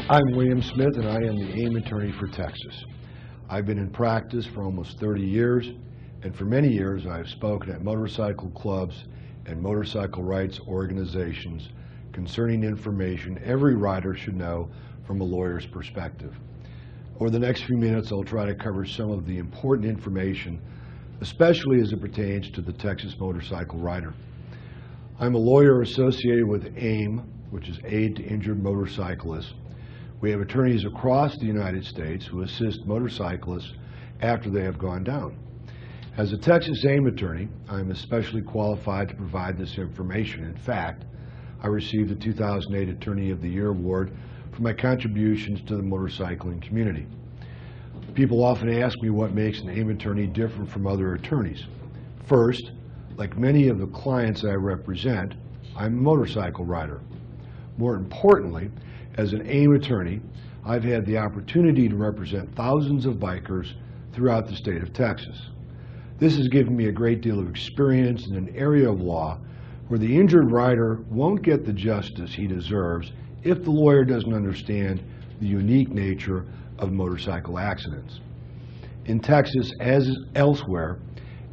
I'm William Smith, and I am the AIM attorney for Texas. I've been in practice for almost 30 years, and for many years I've spoken at motorcycle clubs and motorcycle rights organizations concerning information every rider should know from a lawyer's perspective. Over the next few minutes, I'll try to cover some of the important information, especially as it pertains to the Texas motorcycle rider. I'm a lawyer associated with AIM, which is Aid to Injured Motorcyclists. We have attorneys across the United States who assist motorcyclists after they have gone down. As a Texas AIM attorney, I am especially qualified to provide this information. In fact, I received the 2008 Attorney of the Year award for my contributions to the motorcycling community. People often ask me what makes an AIM attorney different from other attorneys. First, like many of the clients I represent, I'm a motorcycle rider. More importantly, as an AIM attorney, I've had the opportunity to represent thousands of bikers throughout the state of Texas. This has given me a great deal of experience in an area of law where the injured rider won't get the justice he deserves if the lawyer doesn't understand the unique nature of motorcycle accidents. In Texas, as elsewhere,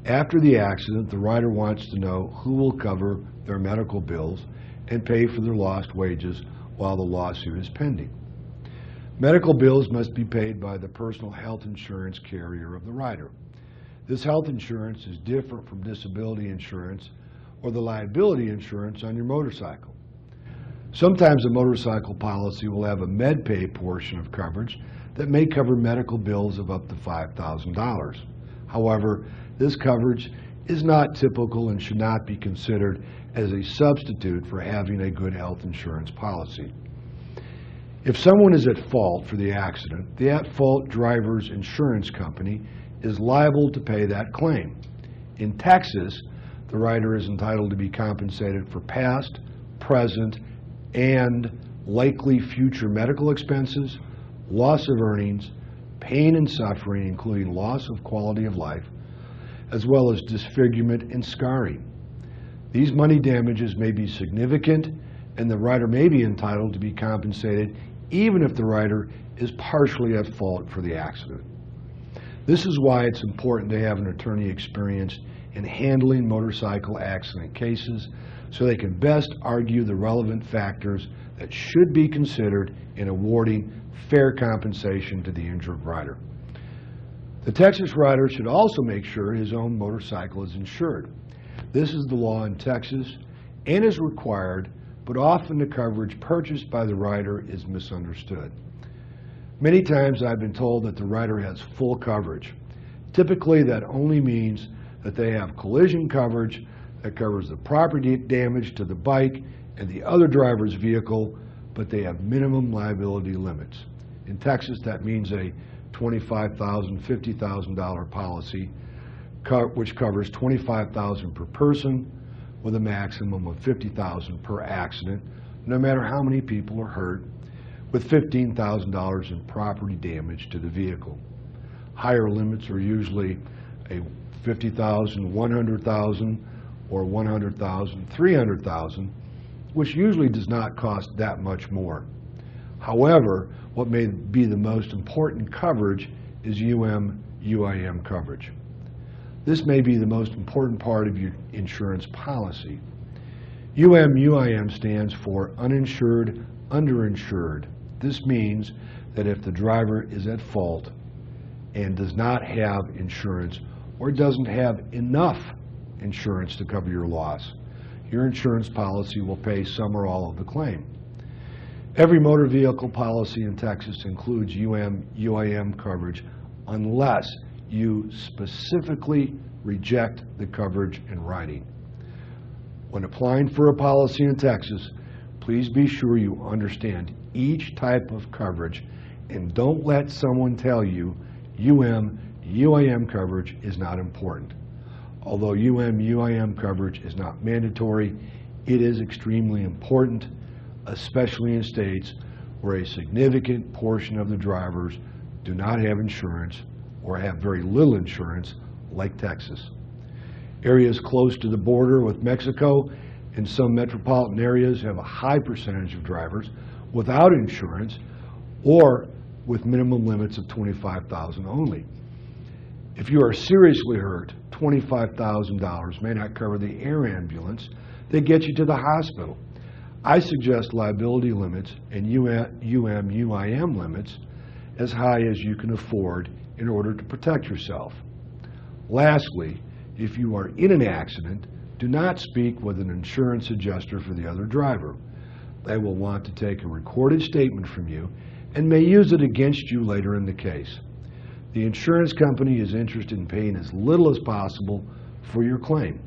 after the accident, the rider wants to know who will cover their medical bills and pay for their lost wages while the lawsuit is pending. Medical bills must be paid by the personal health insurance carrier of the rider. This health insurance is different from disability insurance or the liability insurance on your motorcycle. Sometimes a motorcycle policy will have a MedPay portion of coverage that may cover medical bills of up to $5,000. However, this coverage is not typical and should not be considered as a substitute for having a good health insurance policy. If someone is at fault for the accident, the at-fault driver's insurance company is liable to pay that claim. In Texas, the rider is entitled to be compensated for past, present, and likely future medical expenses, loss of earnings, pain and suffering, including loss of quality of life, as well as disfigurement and scarring. These money damages may be significant, and the rider may be entitled to be compensated even if the rider is partially at fault for the accident. This is why it's important to have an attorney experienced in handling motorcycle accident cases so they can best argue the relevant factors that should be considered in awarding fair compensation to the injured rider. The Texas rider should also make sure his own motorcycle is insured. This is the law in Texas and is required, but often the coverage purchased by the rider is misunderstood. Many times I've been told that the rider has full coverage. Typically that only means that they have collision coverage that covers the property damage to the bike and the other driver's vehicle, but they have minimum liability limits. In Texas, that means a $25,000, $50,000 policy which covers $25,000 per person with a maximum of $50,000 per accident, no matter how many people are hurt, with $15,000 in property damage to the vehicle. Higher limits are usually a $50,000, $100,000, or $100,000, $300,000, which usually does not cost that much more. However, what may be the most important coverage is UM/UIM coverage. This may be the most important part of your insurance policy. UM/UIM stands for uninsured, underinsured. This means that if the driver is at fault and does not have insurance or doesn't have enough insurance to cover your loss, your insurance policy will pay some or all of the claim. Every motor vehicle policy in Texas includes UM/UIM coverage unless you specifically reject the coverage in writing. When applying for a policy in Texas, please be sure you understand each type of coverage and don't let someone tell you UM/UIM coverage is not important. Although UM/UIM coverage is not mandatory, it is extremely important, especially in states where a significant portion of the drivers do not have insurance or have very little insurance, like Texas. Areas close to the border with Mexico and some metropolitan areas have a high percentage of drivers without insurance or with minimum limits of $25,000 only. If you are seriously hurt, $25,000 may not cover the air ambulance that gets you to the hospital. I suggest liability limits and UM/UIM limits as high as you can afford in order to protect yourself. Lastly, if you are in an accident, do not speak with an insurance adjuster for the other driver. They will want to take a recorded statement from you and may use it against you later in the case. The insurance company is interested in paying as little as possible for your claim.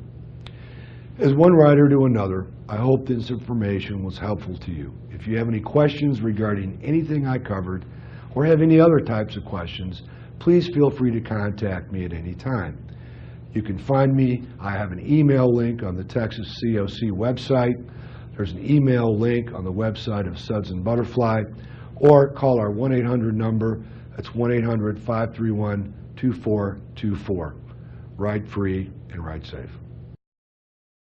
As one rider to another, I hope this information was helpful to you. If you have any questions regarding anything I covered or have any other types of questions, please feel free to contact me at any time. You can find me. I have an email link on the Texas COC website. There's an email link on the website of Suds and Butterfly, or call our 1-800 number. That's 1-800-531-2424. Ride free and ride safe.